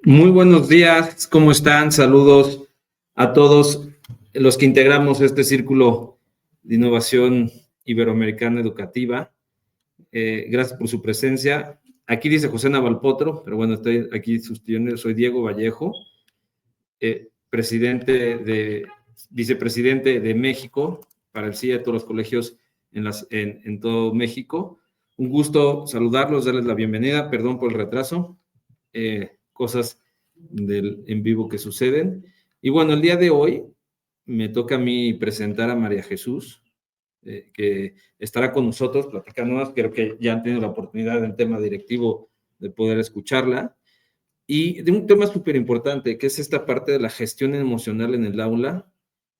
Muy buenos días, ¿cómo están? Saludos a todos los que integramos este círculo de innovación iberoamericana educativa. Gracias por su presencia. Aquí dice José Navalpotro, pero bueno, estoy aquí sustituyendo. Soy Diego Vallejo, vicepresidente de México para el CIE de todos los colegios en todo México. Un gusto saludarlos, darles la bienvenida. Perdón por el retraso. Cosas del en vivo que suceden. Y bueno, el día de hoy me toca a mí presentar a María Jesús, que estará con nosotros platicándonos. Creo que ya han tenido la oportunidad en tema directivo de poder escucharla. Y de un tema súper importante, que es esta parte de la gestión emocional en el aula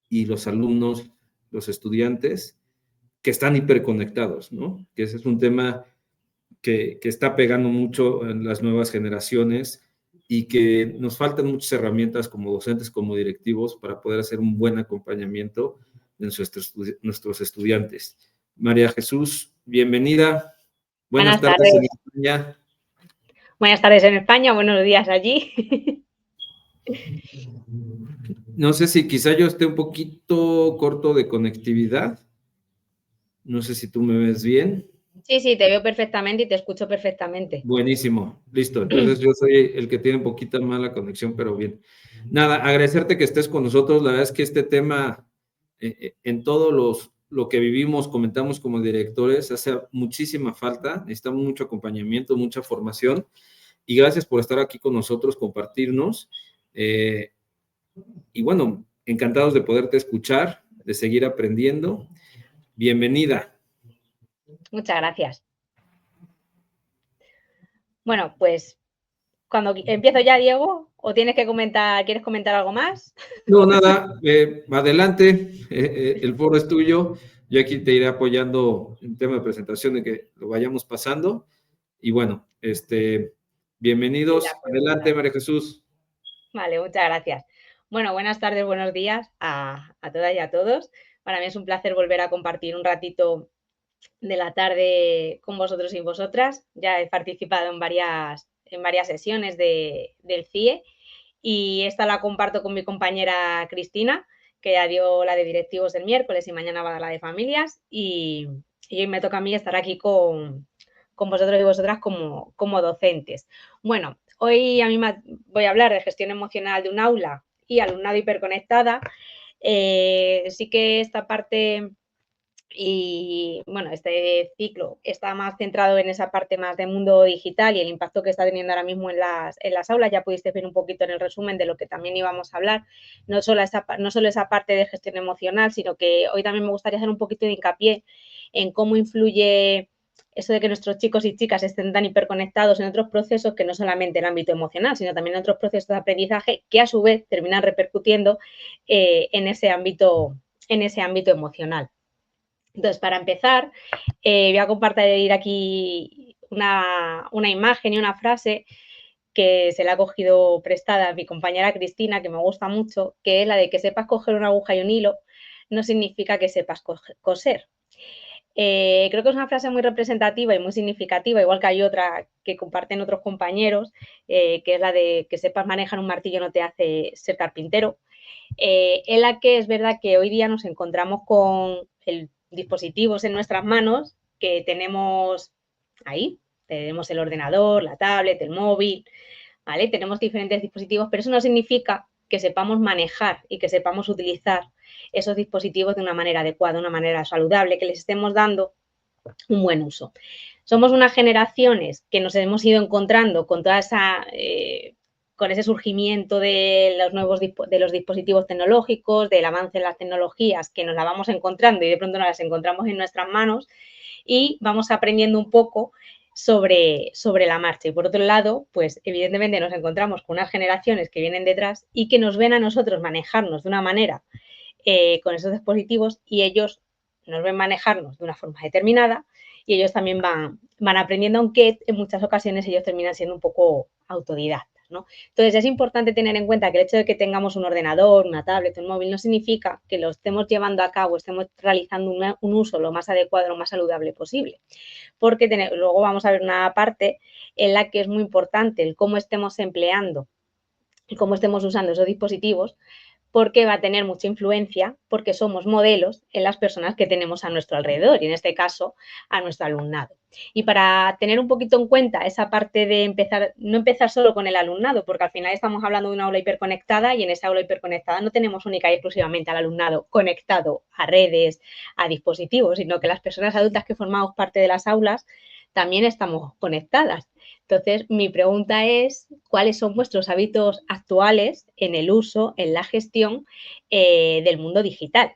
y los alumnos, los estudiantes, que están hiperconectados, ¿no? Que ese es un tema que está pegando mucho en las nuevas generaciones y que nos faltan muchas herramientas como docentes, como directivos, para poder hacer un buen acompañamiento de nuestros estudiantes. María Jesús, bienvenida. Buenas tardes en España. Buenas tardes en España, buenos días allí. No sé si quizá yo esté un poquito corto de conectividad. No sé si tú me ves bien. Sí, te veo perfectamente y te escucho perfectamente. Buenísimo, listo. Entonces yo soy el que tiene un poquito mala conexión, pero bien. Nada, agradecerte que estés con nosotros. La verdad es que este tema, en todos lo que vivimos, comentamos como directores, hace muchísima falta. Necesitamos mucho acompañamiento, mucha formación. Y gracias por estar aquí con nosotros, compartirnos. Y bueno, encantados de poderte escuchar, de seguir aprendiendo. Bienvenida. Muchas gracias. Bueno, pues cuando empiezo ya, Diego, ¿o quieres comentar algo más? No, nada, adelante, el foro es tuyo. Yo aquí te iré apoyando en tema de presentación, de que lo vayamos pasando. Y bueno, bienvenidos. Adelante, María Jesús. Vale, muchas gracias. Bueno, buenas tardes, buenos días a todas y a todos. Para mí es un placer volver a compartir un ratito de la tarde con vosotros y vosotras. Ya he participado en varias sesiones del CIE y esta la comparto con mi compañera Cristina, que ya dio la de directivos el miércoles y mañana va a dar la de familias, y hoy me toca a mí estar aquí con vosotros y vosotras como docentes. Bueno, hoy a mí voy a hablar de gestión emocional de un aula y alumnado hiperconectada. Sí que esta parte y bueno, este ciclo está más centrado en esa parte más de mundo digital y el impacto que está teniendo ahora mismo en las aulas. Ya pudiste ver un poquito en el resumen de lo que también íbamos a hablar, no solo esa parte de gestión emocional, sino que hoy también me gustaría hacer un poquito de hincapié en cómo influye eso de que nuestros chicos y chicas estén tan hiperconectados en otros procesos que no solamente el ámbito emocional, sino también en otros procesos de aprendizaje que a su vez terminan repercutiendo en ese ámbito emocional. Entonces, para empezar, voy a compartir aquí una imagen y una frase que se la ha cogido prestada a mi compañera Cristina, que me gusta mucho, que es la de que sepas coger una aguja y un hilo no significa que sepas coser. Creo que es una frase muy representativa y muy significativa, igual que hay otra que comparten otros compañeros, que es la de que sepas manejar un martillo no te hace ser carpintero, en la que es verdad que hoy día nos encontramos con dispositivos en nuestras manos que tenemos ahí. Tenemos el ordenador, la tablet, el móvil, ¿vale? Tenemos diferentes dispositivos, pero eso no significa que sepamos manejar y que sepamos utilizar esos dispositivos de una manera adecuada, de una manera saludable, que les estemos dando un buen uso. Somos unas generaciones que nos hemos ido encontrando con toda esa con ese surgimiento de los dispositivos tecnológicos, del avance en las tecnologías, que nos la vamos encontrando y de pronto nos las encontramos en nuestras manos y vamos aprendiendo un poco sobre la marcha. Y por otro lado, pues evidentemente nos encontramos con unas generaciones que vienen detrás y que nos ven a nosotros manejarnos de una manera con esos dispositivos y ellos nos ven manejarnos de una forma determinada y ellos también van aprendiendo, aunque en muchas ocasiones ellos terminan siendo un poco autodidactas, ¿no? Entonces, es importante tener en cuenta que el hecho de que tengamos un ordenador, una tablet, un móvil, no significa que lo estemos llevando a cabo, estemos realizando un uso lo más adecuado, lo más saludable posible, porque luego vamos a ver una parte en la que es muy importante el cómo estemos empleando y cómo estemos usando esos dispositivos, porque va a tener mucha influencia, porque somos modelos en las personas que tenemos a nuestro alrededor, y en este caso a nuestro alumnado. Y para tener un poquito en cuenta esa parte de no empezar solo con el alumnado, porque al final estamos hablando de una aula hiperconectada, y en esa aula hiperconectada no tenemos única y exclusivamente al alumnado conectado a redes, a dispositivos, sino que las personas adultas que formamos parte de las aulas también estamos conectadas. Entonces, mi pregunta es, ¿cuáles son vuestros hábitos actuales en el uso, en la gestión del mundo digital?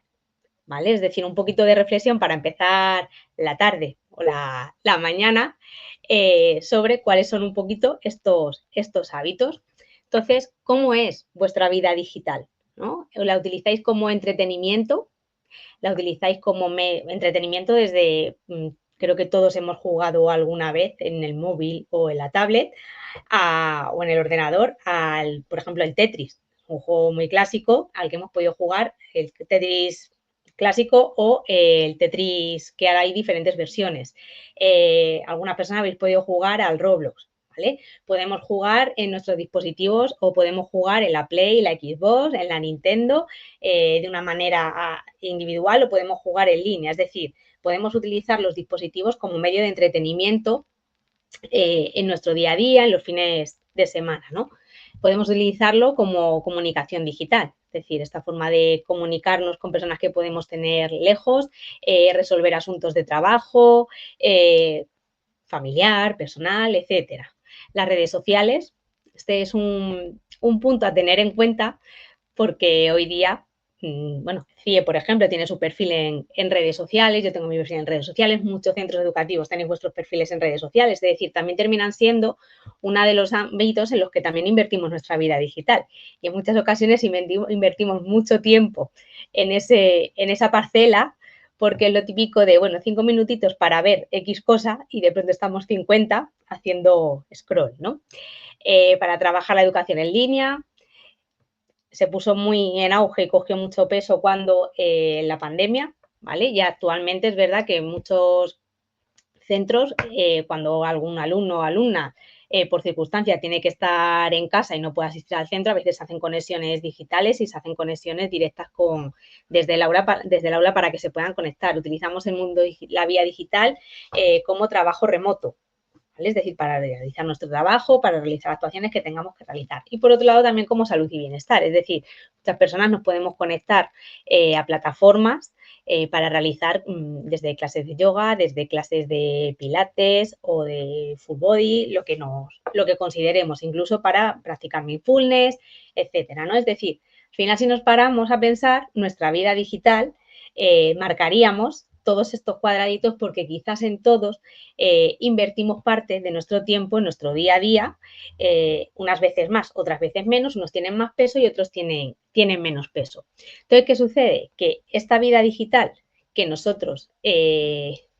¿Vale? Es decir, un poquito de reflexión para empezar la tarde o la mañana sobre cuáles son un poquito estos hábitos. Entonces, ¿cómo es vuestra vida digital? ¿No? ¿La utilizáis como entretenimiento? ¿La utilizáis como entretenimiento desde creo que todos hemos jugado alguna vez en el móvil o en la tablet o en el ordenador por ejemplo, el Tetris, un juego muy clásico al que hemos podido jugar, el Tetris clásico o el Tetris, que ahora hay diferentes versiones. Algunas personas habéis podido jugar al Roblox, ¿vale? Podemos jugar en nuestros dispositivos o podemos jugar en la Play, la Xbox, en la Nintendo, de una manera individual, o podemos jugar en línea, es decir, podemos utilizar los dispositivos como medio de entretenimiento en nuestro día a día, en los fines de semana, ¿no? Podemos utilizarlo como comunicación digital, es decir, esta forma de comunicarnos con personas que podemos tener lejos, resolver asuntos de trabajo, familiar, personal, etcétera. Las redes sociales, este es un punto a tener en cuenta porque hoy día, bueno, CIE, por ejemplo, tiene su perfil en redes sociales, yo tengo mi perfil en redes sociales, muchos centros educativos tenéis vuestros perfiles en redes sociales, es decir, también terminan siendo uno de los ámbitos en los que también invertimos nuestra vida digital. Y en muchas ocasiones invertimos mucho tiempo en esa parcela, porque es lo típico de, bueno, 5 minutitos para ver X cosa y de pronto estamos 50 haciendo scroll, ¿no? Para trabajar la educación en línea, se puso muy en auge y cogió mucho peso cuando la pandemia, ¿vale? Y actualmente es verdad que muchos centros, cuando algún alumno o alumna por circunstancia tiene que estar en casa y no puede asistir al centro, a veces hacen conexiones digitales y se hacen conexiones directas desde el aula para que se puedan conectar. Utilizamos la vía digital como trabajo remoto, ¿vale? Es decir, para realizar nuestro trabajo, para realizar actuaciones que tengamos que realizar. Y por otro lado, también como salud y bienestar, es decir, muchas personas nos podemos conectar a plataformas para realizar desde clases de yoga, desde clases de pilates o de full body, lo que consideremos, incluso para practicar mindfulness, etcétera, ¿no? Es decir, al final, si nos paramos a pensar, nuestra vida digital marcaríamos todos estos cuadraditos porque quizás en todos invertimos parte de nuestro tiempo en nuestro día a día, unas veces más, otras veces menos, unos tienen más peso y otros tienen menos peso. Entonces, ¿qué sucede? Que esta vida digital que nosotros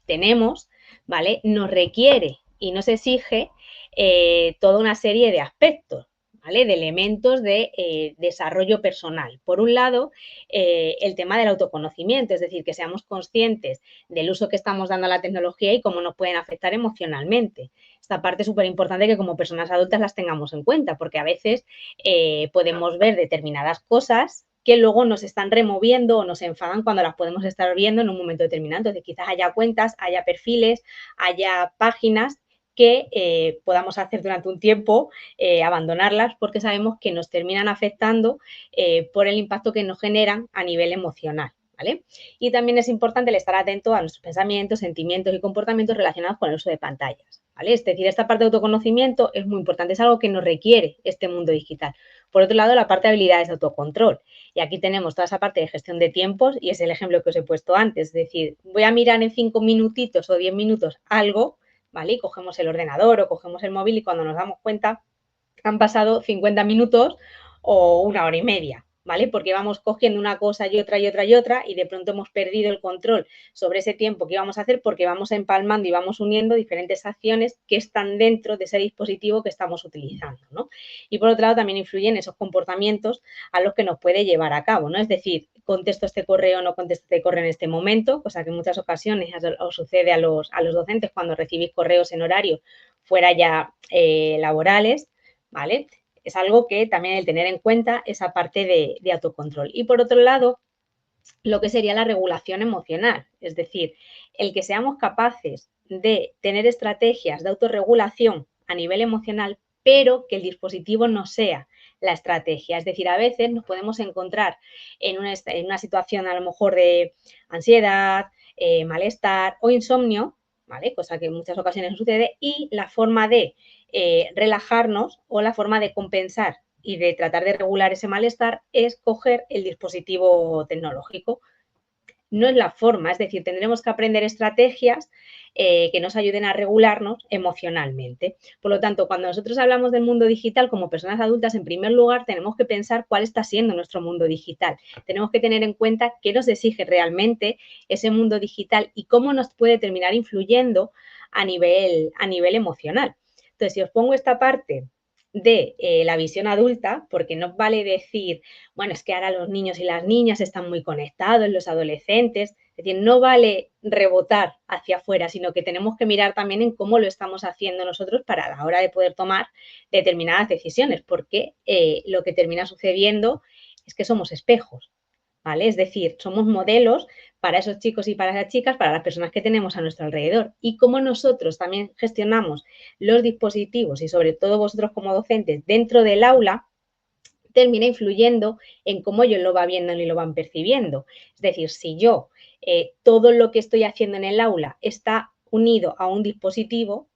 tenemos, ¿vale? Nos requiere y nos exige toda una serie de aspectos, ¿vale? De elementos de desarrollo personal. Por un lado, el tema del autoconocimiento, es decir, que seamos conscientes del uso que estamos dando a la tecnología y cómo nos pueden afectar emocionalmente. Esta parte es súper importante que como personas adultas las tengamos en cuenta, porque a veces podemos ver determinadas cosas que luego nos están removiendo o nos enfadan cuando las podemos estar viendo en un momento determinado. Entonces, quizás haya cuentas, haya perfiles, haya páginas que podamos hacer durante un tiempo, abandonarlas porque sabemos que nos terminan afectando por el impacto que nos generan a nivel emocional, ¿vale? Y también es importante el estar atento a nuestros pensamientos, sentimientos y comportamientos relacionados con el uso de pantallas, ¿vale? Es decir, esta parte de autoconocimiento es muy importante, es algo que nos requiere este mundo digital. Por otro lado, la parte de habilidades de autocontrol. Y aquí tenemos toda esa parte de gestión de tiempos y es el ejemplo que os he puesto antes. Es decir, voy a mirar en 5 minutitos o 10 minutos algo, ¿vale? Y cogemos el ordenador o cogemos el móvil y cuando nos damos cuenta han pasado 50 minutos o 1 hora y media, ¿vale? Porque vamos cogiendo una cosa y otra y otra y otra y de pronto hemos perdido el control sobre ese tiempo que íbamos a hacer porque vamos empalmando y vamos uniendo diferentes acciones que están dentro de ese dispositivo que estamos utilizando, ¿no? Y por otro lado también influyen esos comportamientos a los que nos puede llevar a cabo, ¿no? Es decir, contesto este correo o no contesto este correo en este momento, cosa que en muchas ocasiones os sucede a los docentes cuando recibís correos en horario fuera ya laborales, ¿vale? Es algo que también el tener en cuenta esa parte de autocontrol. Y por otro lado, lo que sería la regulación emocional, es decir, el que seamos capaces de tener estrategias de autorregulación a nivel emocional, pero que el dispositivo no sea la estrategia. Es decir, a veces nos podemos encontrar en una situación a lo mejor de ansiedad, malestar o insomnio, ¿vale? Cosa que en muchas ocasiones sucede, y la forma de relajarnos o la forma de compensar y de tratar de regular ese malestar es coger el dispositivo tecnológico. No es la forma, es decir, tendremos que aprender estrategias que nos ayuden a regularnos emocionalmente. Por lo tanto, cuando nosotros hablamos del mundo digital como personas adultas, en primer lugar, tenemos que pensar cuál está siendo nuestro mundo digital. Tenemos que tener en cuenta qué nos exige realmente ese mundo digital y cómo nos puede terminar influyendo a nivel emocional. Entonces, si os pongo esta parte de la visión adulta, porque no vale decir, bueno, es que ahora los niños y las niñas están muy conectados, los adolescentes, es decir, no vale rebotar hacia afuera, sino que tenemos que mirar también en cómo lo estamos haciendo nosotros para la hora de poder tomar determinadas decisiones, porque lo que termina sucediendo es que somos espejos, ¿vale? Es decir, somos modelos para esos chicos y para esas chicas, para las personas que tenemos a nuestro alrededor. Y cómo nosotros también gestionamos los dispositivos y sobre todo vosotros como docentes dentro del aula, termina influyendo en cómo ellos lo van viendo y lo van percibiendo. Es decir, si yo todo lo que estoy haciendo en el aula está unido a un dispositivo,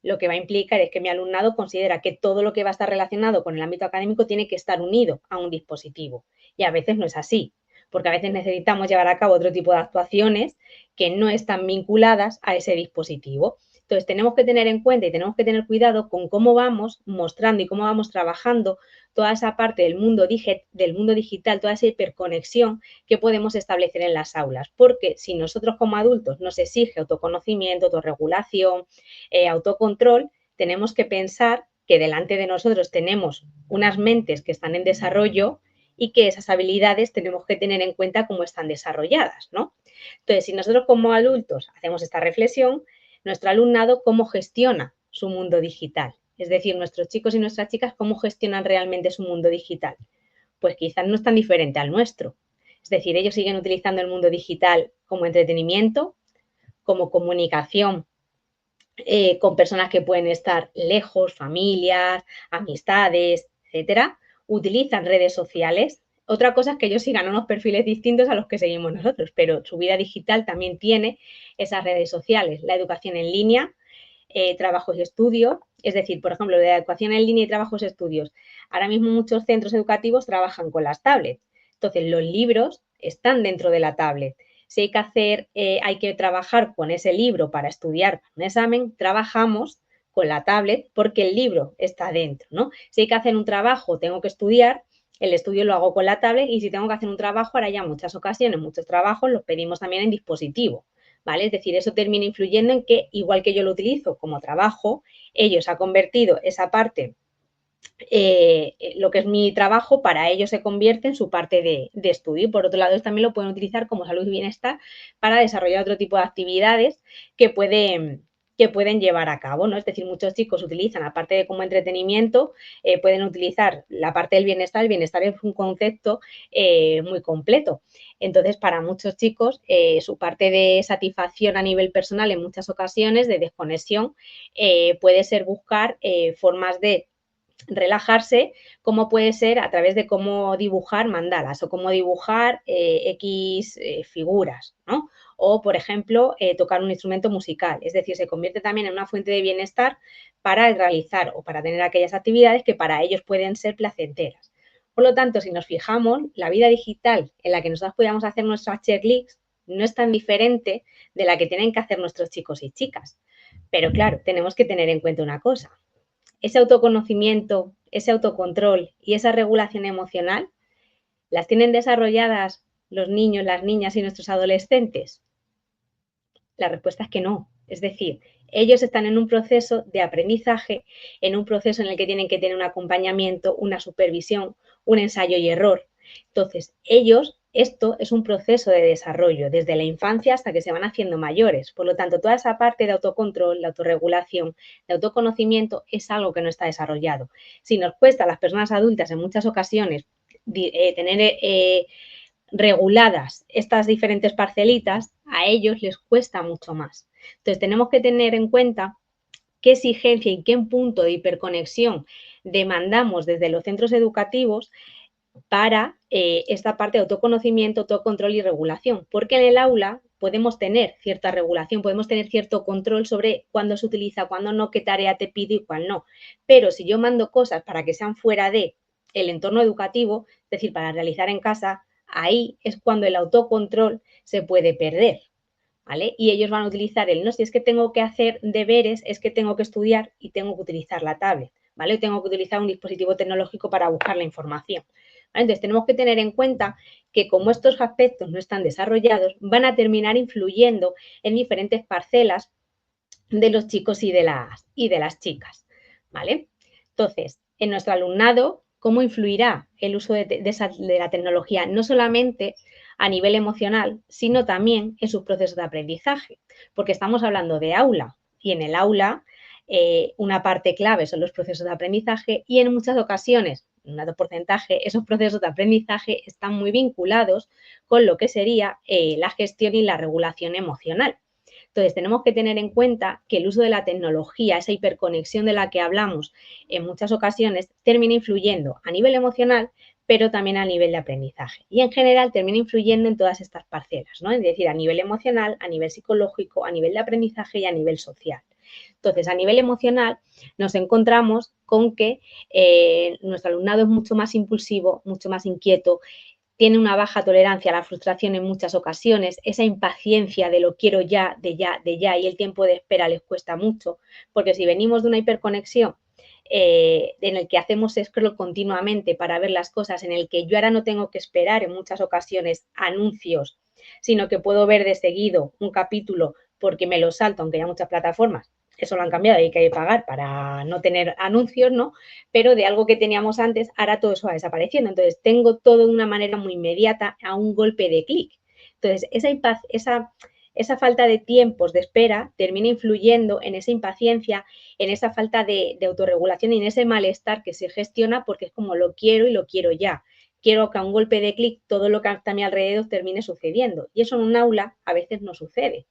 lo que va a implicar es que mi alumnado considera que todo lo que va a estar relacionado con el ámbito académico tiene que estar unido a un dispositivo. Y a veces no es así, porque a veces necesitamos llevar a cabo otro tipo de actuaciones que no están vinculadas a ese dispositivo. Entonces, tenemos que tener en cuenta y tenemos que tener cuidado con cómo vamos mostrando y cómo vamos trabajando toda esa parte del mundo digital, toda esa hiperconexión que podemos establecer en las aulas. Porque si nosotros como adultos nos exige autoconocimiento, autorregulación, autocontrol, tenemos que pensar que delante de nosotros tenemos unas mentes que están en desarrollo y que esas habilidades tenemos que tener en cuenta cómo están desarrolladas, ¿no? Entonces, si nosotros como adultos hacemos esta reflexión, nuestro alumnado, ¿cómo gestiona su mundo digital? Es decir, nuestros chicos y nuestras chicas, ¿cómo gestionan realmente su mundo digital? Pues quizás no es tan diferente al nuestro. Es decir, ellos siguen utilizando el mundo digital como entretenimiento, como comunicación con personas que pueden estar lejos, familias, amistades, etcétera, utilizan redes sociales. Otra cosa es que ellos sigan unos perfiles distintos a los que seguimos nosotros, pero su vida digital también tiene esas redes sociales. La educación en línea, trabajos y estudios, es decir, por ejemplo, de educación en línea y trabajos y estudios. Ahora mismo muchos centros educativos trabajan con las tablets. Entonces, los libros están dentro de la tablet. Si hay que hacer, hay que trabajar con ese libro para estudiar un examen, trabajamos con la tablet porque el libro está dentro, ¿no? Si hay que hacer un trabajo, tengo que estudiar, el estudio lo hago con la tablet y si tengo que hacer un trabajo, ahora ya muchas ocasiones, muchos trabajos los pedimos también en dispositivo, ¿vale? Es decir, eso termina influyendo en que, igual que yo lo utilizo como trabajo, ellos han convertido esa parte lo que es mi trabajo, para ellos se convierte en su parte de estudio. Por otro lado, también lo pueden utilizar como salud y bienestar para desarrollar otro tipo de actividades que pueden llevar a cabo, ¿no? Es decir, muchos chicos utilizan, aparte de como entretenimiento, pueden utilizar la parte del bienestar. El bienestar es un concepto muy completo. Entonces, para muchos chicos, su parte de satisfacción a nivel personal en muchas ocasiones, de desconexión, puede ser buscar formas de relajarse, como puede ser a través de cómo dibujar mandalas o cómo dibujar X figuras, ¿no? O, por ejemplo, tocar un instrumento musical. Es decir, se convierte también en una fuente de bienestar para realizar o para tener aquellas actividades que para ellos pueden ser placenteras. Por lo tanto, si nos fijamos, la vida digital en la que nosotros podamos hacer nuestras checklists no es tan diferente de la que tienen que hacer nuestros chicos y chicas. Pero claro, tenemos que tener en cuenta una cosa: ese autoconocimiento, ese autocontrol y esa regulación emocional ¿Las tienen desarrolladas los niños, las niñas y nuestros adolescentes? La respuesta es que no. Es decir, ellos están en un proceso de aprendizaje, en un proceso en el que tienen que tener un acompañamiento, una supervisión, un ensayo y error. Entonces, esto es un proceso de desarrollo desde la infancia hasta que se van haciendo mayores. Por lo tanto, toda esa parte de autocontrol, de autorregulación, de autoconocimiento es algo que no está desarrollado. Si nos cuesta a las personas adultas en muchas ocasiones tener reguladas estas diferentes parcelitas, a ellos les cuesta mucho más. Entonces, tenemos que tener en cuenta qué exigencia y qué punto de hiperconexión demandamos desde los centros educativos para esta parte de autoconocimiento, autocontrol y regulación, porque en el aula podemos tener cierta regulación, podemos tener cierto control sobre cuándo se utiliza, cuándo no, qué tarea te pido y cuál no. Pero si yo mando cosas para que sean fuera de el entorno educativo, es decir, para realizar en casa, ahí es cuando el autocontrol se puede perder, ¿vale? Y ellos van a utilizar no, si es que tengo que hacer deberes, es que tengo que estudiar y tengo que utilizar la tablet, ¿vale? Tengo que utilizar un dispositivo tecnológico para buscar la información. ¿Vale? Entonces, tenemos que tener en cuenta que como estos aspectos no están desarrollados, van a terminar influyendo en diferentes parcelas de los chicos y de las chicas, ¿vale? Entonces, en nuestro alumnado, ¿cómo influirá el uso de la tecnología? No solamente a nivel emocional, sino también en sus procesos de aprendizaje, porque estamos hablando de aula y en el aula una parte clave son los procesos de aprendizaje y en muchas ocasiones, un alto porcentaje, esos procesos de aprendizaje están muy vinculados con lo que sería la gestión y la regulación emocional. Entonces, tenemos que tener en cuenta que el uso de la tecnología, esa hiperconexión de la que hablamos en muchas ocasiones, termina influyendo a nivel emocional, pero también a nivel de aprendizaje. Y en general termina influyendo en todas estas parcelas, ¿no? Es decir, a nivel emocional, a nivel psicológico, a nivel de aprendizaje y a nivel social. Entonces, a nivel emocional, nos encontramos con que nuestro alumnado es mucho más impulsivo, mucho más inquieto, tiene una baja tolerancia a la frustración en muchas ocasiones, esa impaciencia de lo quiero ya, de ya, de ya, y el tiempo de espera les cuesta mucho, porque si venimos de una hiperconexión en el que hacemos scroll continuamente para ver las cosas, en el que yo ahora no tengo que esperar en muchas ocasiones anuncios, sino que puedo ver de seguido un capítulo porque me lo salto, aunque haya muchas plataformas, eso lo han cambiado, hay que pagar para no tener anuncios, ¿no? Pero de algo que teníamos antes, ahora todo eso va desapareciendo. Entonces, tengo todo de una manera muy inmediata a un golpe de clic. Entonces, esa falta de tiempos de espera termina influyendo en esa impaciencia, en esa falta de autorregulación y en ese malestar que se gestiona porque es como lo quiero y lo quiero ya. Quiero que a un golpe de clic todo lo que está a mi alrededor termine sucediendo. Y eso en un aula a veces no sucede.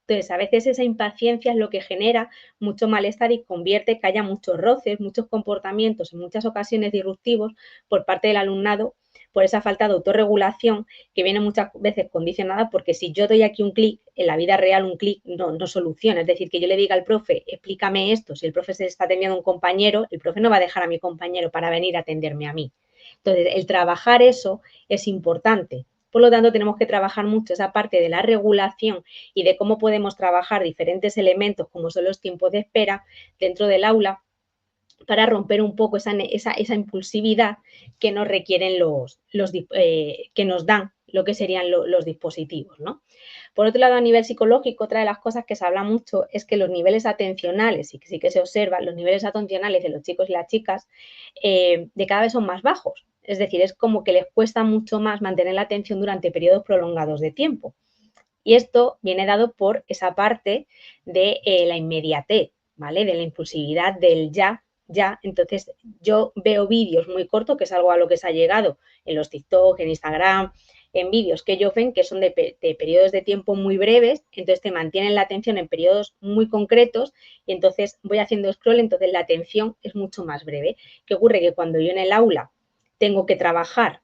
Entonces, a veces esa impaciencia es lo que genera mucho malestar y convierte que haya muchos roces, muchos comportamientos, en muchas ocasiones disruptivos por parte del alumnado por esa falta de autorregulación que viene muchas veces condicionada porque si yo doy aquí un clic, en la vida real un clic no soluciona. Es decir, que yo le diga al profe, explícame esto, si el profe se está atendiendo a un compañero, el profe no va a dejar a mi compañero para venir a atenderme a mí. Entonces, el trabajar eso es importante. Por lo tanto, tenemos que trabajar mucho esa parte de la regulación y de cómo podemos trabajar diferentes elementos, como son los tiempos de espera dentro del aula, para romper un poco esa impulsividad que nos requieren que nos dan lo que serían los dispositivos, ¿no? Por otro lado, a nivel psicológico, otra de las cosas que se habla mucho es que los niveles atencionales, y que sí que se observan, los niveles atencionales de los chicos y las chicas de cada vez son más bajos. Es decir, es como que les cuesta mucho más mantener la atención durante periodos prolongados de tiempo. Y esto viene dado por esa parte de la inmediatez, ¿vale? De la impulsividad, del ya. Entonces, yo veo vídeos muy cortos, que es algo a lo que se ha llegado en los TikTok, en Instagram, en vídeos que ellos ven que son de periodos de tiempo muy breves, entonces te mantienen la atención en periodos muy concretos y entonces voy haciendo scroll, entonces la atención es mucho más breve. ¿Qué ocurre? Que cuando yo en el aula tengo que trabajar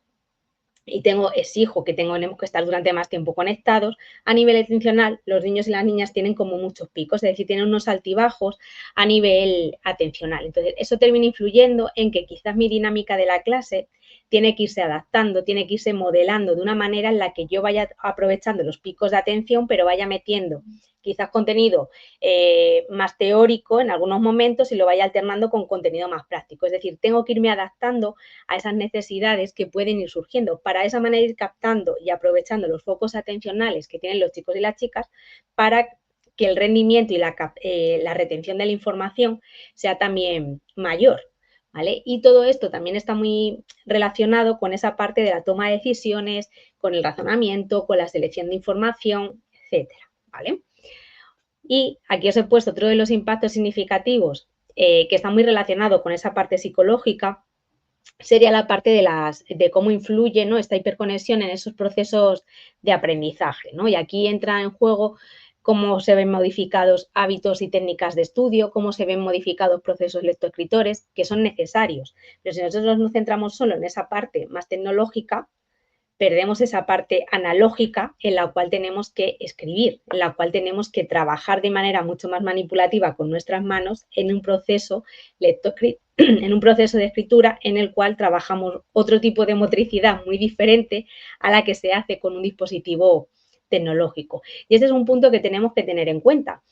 y exijo que tenemos que estar durante más tiempo conectados, a nivel atencional los niños y las niñas tienen como muchos picos, es decir, tienen unos altibajos a nivel atencional. Entonces, eso termina influyendo en que quizás mi dinámica de la clase tiene que irse adaptando, tiene que irse modelando de una manera en la que yo vaya aprovechando los picos de atención, pero vaya metiendo quizás contenido más teórico en algunos momentos y lo vaya alternando con contenido más práctico. Es decir, tengo que irme adaptando a esas necesidades que pueden ir surgiendo, para esa manera ir captando y aprovechando los focos atencionales que tienen los chicos y las chicas para que el rendimiento y la retención de la información sea también mayor, ¿vale? Y todo esto también está muy relacionado con esa parte de la toma de decisiones, con el razonamiento, con la selección de información, etcétera, ¿vale? Y aquí os he puesto otro de los impactos significativos que está muy relacionado con esa parte psicológica, sería la parte de cómo influye, ¿no?, esta hiperconexión en esos procesos de aprendizaje, ¿no? Y aquí entra en juego cómo se ven modificados hábitos y técnicas de estudio, cómo se ven modificados procesos lectoescritores, que son necesarios. Pero si nosotros nos centramos solo en esa parte más tecnológica, perdemos esa parte analógica en la cual tenemos que escribir, en la cual tenemos que trabajar de manera mucho más manipulativa con nuestras manos en un proceso en un proceso de escritura en el cual trabajamos otro tipo de motricidad muy diferente a la que se hace con un dispositivo tecnológico. Y este es un punto que tenemos que tener en cuenta,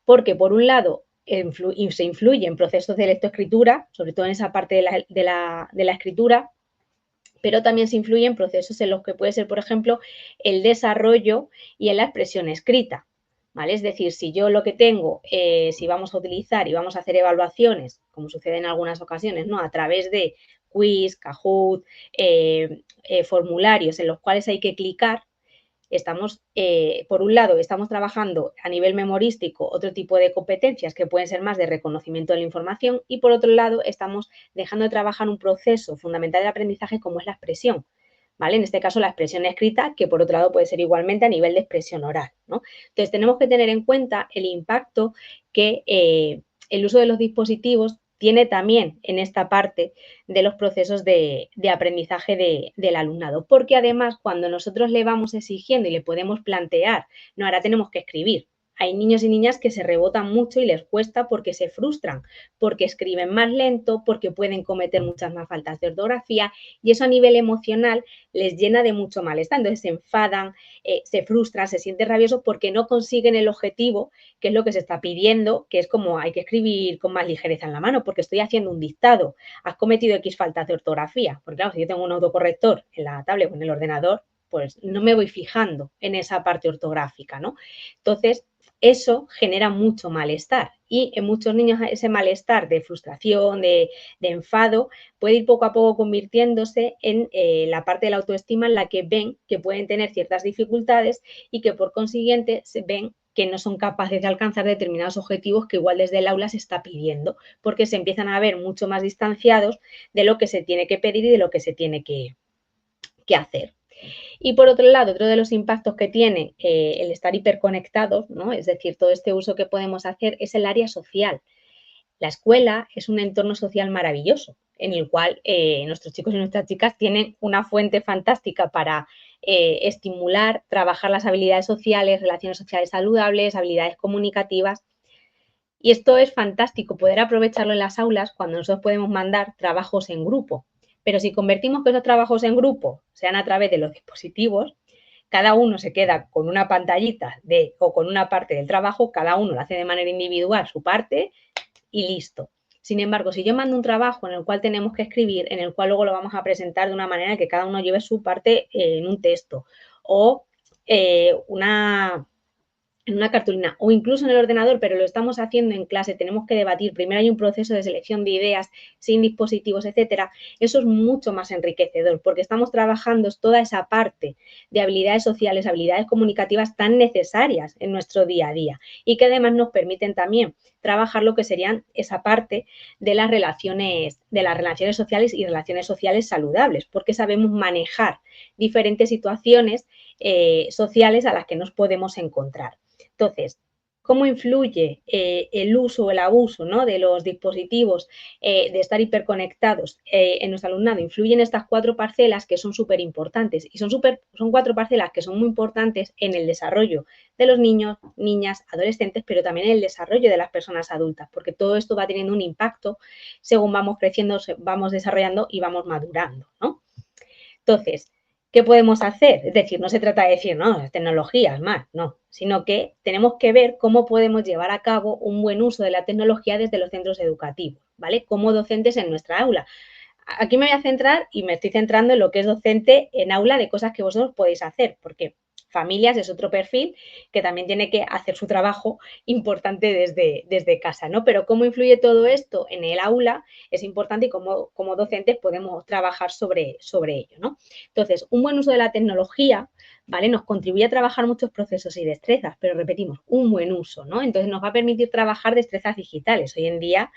porque por un lado se influye en procesos de lectoescritura, sobre todo en esa parte de la escritura, pero también se influye en procesos en los que puede ser, por ejemplo, el desarrollo y en la expresión escrita, ¿vale? Es decir, si yo lo que tengo, si vamos a utilizar y vamos a hacer evaluaciones, como sucede en algunas ocasiones, ¿no?, a través de quiz, Kahoot, formularios en los cuales hay que clicar, estamos, por un lado, estamos trabajando a nivel memorístico otro tipo de competencias que pueden ser más de reconocimiento de la información y, por otro lado, estamos dejando de trabajar un proceso fundamental del aprendizaje como es la expresión, ¿vale? En este caso, la expresión escrita, que por otro lado puede ser igualmente a nivel de expresión oral, ¿no? Entonces, tenemos que tener en cuenta el impacto que el uso de los dispositivos tiene también en esta parte de los procesos de aprendizaje del alumnado, porque además cuando nosotros le vamos exigiendo y le podemos plantear, no, ahora tenemos que escribir. Hay niños y niñas que se rebotan mucho y les cuesta porque se frustran, porque escriben más lento, porque pueden cometer muchas más faltas de ortografía y eso a nivel emocional les llena de mucho malestar. Entonces se enfadan, se frustran, se sienten rabiosos porque no consiguen el objetivo, que es lo que se está pidiendo, que es como hay que escribir con más ligereza en la mano porque estoy haciendo un dictado. Has cometido X faltas de ortografía. Porque claro, si yo tengo un autocorrector en la tablet o en el ordenador, pues no me voy fijando en esa parte ortográfica, ¿no? Entonces, eso genera mucho malestar y en muchos niños ese malestar de frustración, de enfado, puede ir poco a poco convirtiéndose en la parte de la autoestima en la que ven que pueden tener ciertas dificultades y que por consiguiente se ven que no son capaces de alcanzar determinados objetivos que igual desde el aula se está pidiendo, porque se empiezan a ver mucho más distanciados de lo que se tiene que pedir y de lo que se tiene que hacer. Y por otro lado, otro de los impactos que tiene el estar hiperconectados, ¿no?, es decir, todo este uso que podemos hacer, es el área social. La escuela es un entorno social maravilloso, en el cual nuestros chicos y nuestras chicas tienen una fuente fantástica para estimular, trabajar las habilidades sociales, relaciones sociales saludables, habilidades comunicativas. Y esto es fantástico, poder aprovecharlo en las aulas cuando nosotros podemos mandar trabajos en grupo. Pero si convertimos que esos trabajos en grupo sean a través de los dispositivos, cada uno se queda con una pantallita o con una parte del trabajo, cada uno lo hace de manera individual su parte y listo. Sin embargo, si yo mando un trabajo en el cual tenemos que escribir, en el cual luego lo vamos a presentar de una manera que cada uno lleve su parte en un texto o en una cartulina o incluso en el ordenador, pero lo estamos haciendo en clase, tenemos que debatir, primero hay un proceso de selección de ideas sin dispositivos, etcétera, eso es mucho más enriquecedor porque estamos trabajando toda esa parte de habilidades sociales, habilidades comunicativas tan necesarias en nuestro día a día y que además nos permiten también trabajar lo que serían esa parte de las relaciones sociales y relaciones sociales saludables, porque sabemos manejar diferentes situaciones sociales a las que nos podemos encontrar. Entonces, ¿cómo influye el uso o el abuso, ¿no?, de los dispositivos, de estar hiperconectados en nuestro alumnado? Influyen estas 4 parcelas que son súper importantes y son 4 parcelas que son muy importantes en el desarrollo de los niños, niñas, adolescentes, pero también en el desarrollo de las personas adultas, porque todo esto va teniendo un impacto según vamos creciendo, vamos desarrollando y vamos madurando, ¿no? Entonces, ¿qué podemos hacer? Es decir, no se trata de decir, no, las tecnologías más, no, sino que tenemos que ver cómo podemos llevar a cabo un buen uso de la tecnología desde los centros educativos, ¿vale? Como docentes en nuestra aula. Aquí me voy a centrar y me estoy centrando en lo que es docente en aula de cosas que vosotros podéis hacer, porque familias es otro perfil que también tiene que hacer su trabajo importante desde casa, ¿no? Pero cómo influye todo esto en el aula es importante y como docentes podemos trabajar sobre ello, ¿no? Entonces, un buen uso de la tecnología, ¿vale? Nos contribuye a trabajar muchos procesos y destrezas, pero repetimos, un buen uso, ¿no? Entonces, nos va a permitir trabajar destrezas digitales. Hoy en día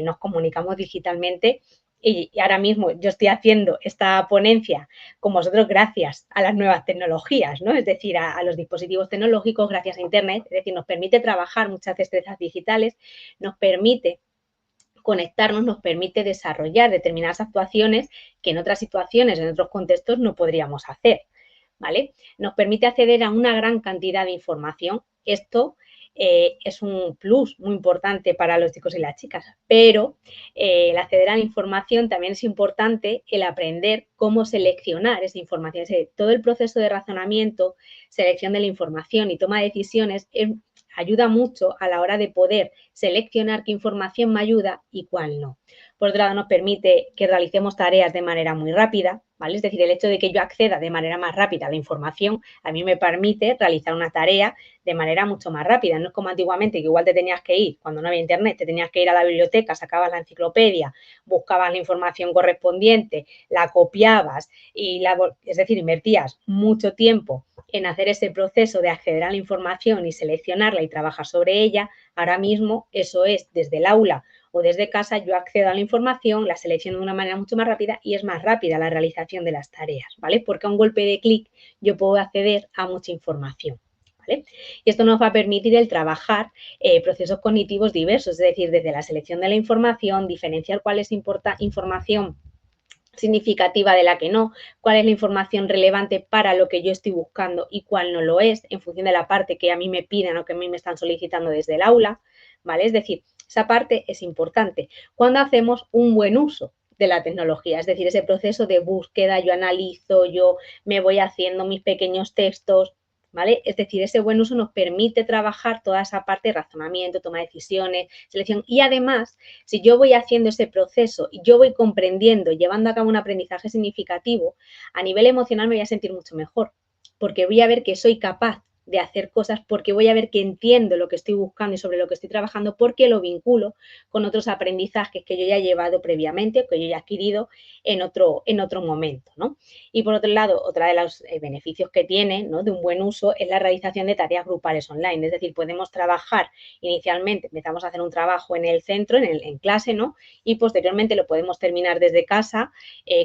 nos comunicamos digitalmente y ahora mismo yo estoy haciendo esta ponencia con vosotros gracias a las nuevas tecnologías, ¿no? Es decir, a los dispositivos tecnológicos, gracias a Internet, es decir, nos permite trabajar muchas destrezas digitales, nos permite conectarnos, nos permite desarrollar determinadas actuaciones que en otras situaciones, en otros contextos, no podríamos hacer, ¿vale? Nos permite acceder a una gran cantidad de información. Esto es un plus muy importante para los chicos y las chicas, pero el acceder a la información también es importante el aprender cómo seleccionar esa información. Todo el proceso de razonamiento, selección de la información y toma de decisiones ayuda mucho a la hora de poder seleccionar qué información me ayuda y cuál no. Por otro lado, nos permite que realicemos tareas de manera muy rápida, ¿vale? Es decir, el hecho de que yo acceda de manera más rápida a la información, a mí me permite realizar una tarea de manera mucho más rápida. No es como antiguamente, que igual te tenías que ir, cuando no había internet, te tenías que ir a la biblioteca, sacabas la enciclopedia, buscabas la información correspondiente, la copiabas, es decir, invertías mucho tiempo en hacer ese proceso de acceder a la información y seleccionarla y trabajar sobre ella. Ahora mismo eso es desde el aula o desde casa, yo accedo a la información, la selecciono de una manera mucho más rápida y es más rápida la realización de las tareas, ¿vale? Porque a un golpe de clic yo puedo acceder a mucha información, ¿vale? Y esto nos va a permitir el trabajar procesos cognitivos diversos, es decir, desde la selección de la información, diferenciar cuál es información significativa de la que no, cuál es la información relevante para lo que yo estoy buscando y cuál no lo es, en función de la parte que a mí me piden o que a mí me están solicitando desde el aula, ¿vale? Es decir, esa parte es importante cuando hacemos un buen uso de la tecnología, es decir, ese proceso de búsqueda, yo analizo, yo me voy haciendo mis pequeños textos, ¿vale? Es decir, ese buen uso nos permite trabajar toda esa parte de razonamiento, toma de decisiones, selección y además, si yo voy haciendo ese proceso y yo voy comprendiendo, llevando a cabo un aprendizaje significativo, a nivel emocional me voy a sentir mucho mejor, porque voy a ver que soy capaz de hacer cosas, porque voy a ver que entiendo lo que estoy buscando y sobre lo que estoy trabajando, porque lo vinculo con otros aprendizajes que yo ya he llevado previamente, que yo ya he adquirido en otro momento, ¿no? Y por otro lado, otra de los beneficios que tiene, ¿no?, de un buen uso es la realización de tareas grupales online, es decir, podemos trabajar inicialmente, empezamos a hacer un trabajo en el centro, en clase, ¿no? Y posteriormente lo podemos terminar desde casa,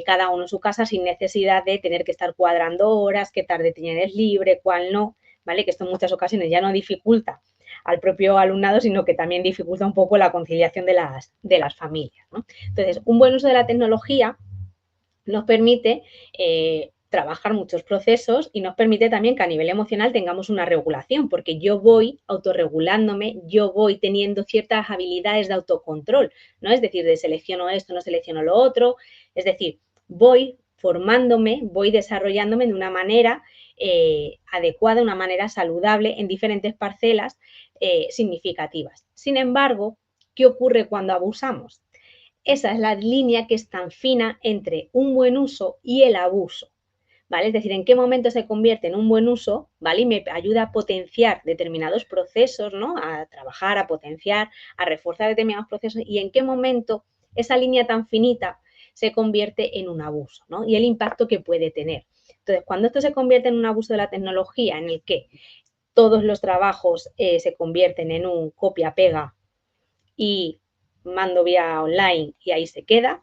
cada uno en su casa, sin necesidad de tener que estar cuadrando horas, qué tarde tienes libre, cuál no, ¿vale? Que esto en muchas ocasiones ya no dificulta al propio alumnado, sino que también dificulta un poco la conciliación de las familias, ¿no? Entonces, un buen uso de la tecnología nos permite trabajar muchos procesos y nos permite también que a nivel emocional tengamos una regulación, porque yo voy autorregulándome, yo voy teniendo ciertas habilidades de autocontrol, ¿no? Es decir, de selecciono esto, no selecciono lo otro, es decir, voy formándome, voy desarrollándome de una manera adecuada, una manera saludable en diferentes parcelas significativas. Sin embargo, ¿qué ocurre cuando abusamos? Esa es la línea que es tan fina entre un buen uso y el abuso, ¿vale? Es decir, en qué momento se convierte en un buen uso, ¿vale? Y me ayuda a potenciar determinados procesos, ¿no? A trabajar, a potenciar, a reforzar determinados procesos y en qué momento esa línea tan finita se convierte en un abuso, ¿no? Y el impacto que puede tener. Entonces, cuando esto se convierte en un abuso de la tecnología, en el que todos los trabajos se convierten en un copia-pega y mando vía online y ahí se queda,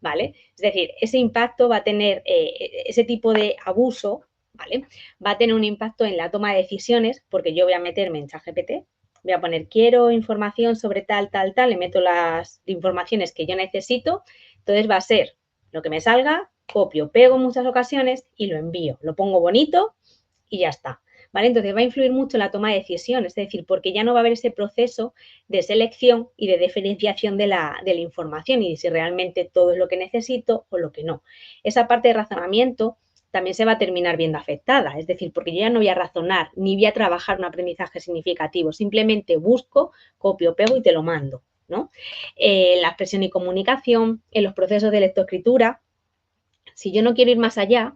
¿vale? Es decir, ese impacto va a tener, ese tipo de abuso, ¿vale? Va a tener un impacto en la toma de decisiones, porque yo voy a meterme en ChatGPT, voy a poner, quiero información sobre tal, tal, tal, le meto las informaciones que yo necesito, entonces va a ser lo que me salga, copio, pego en muchas ocasiones y lo envío, lo pongo bonito y ya está. ¿vale? Entonces va a influir mucho en la toma de decisiones, es decir, porque ya no va a haber ese proceso de selección y de diferenciación de la información y de si realmente todo es lo que necesito o lo que no. Esa parte de razonamiento también se va a terminar viendo afectada, es decir, porque yo ya no voy a razonar ni voy a trabajar un aprendizaje significativo, simplemente busco, copio, pego y te lo mando, ¿no? La expresión y comunicación, en los procesos de lectoescritura, si yo no quiero ir más allá,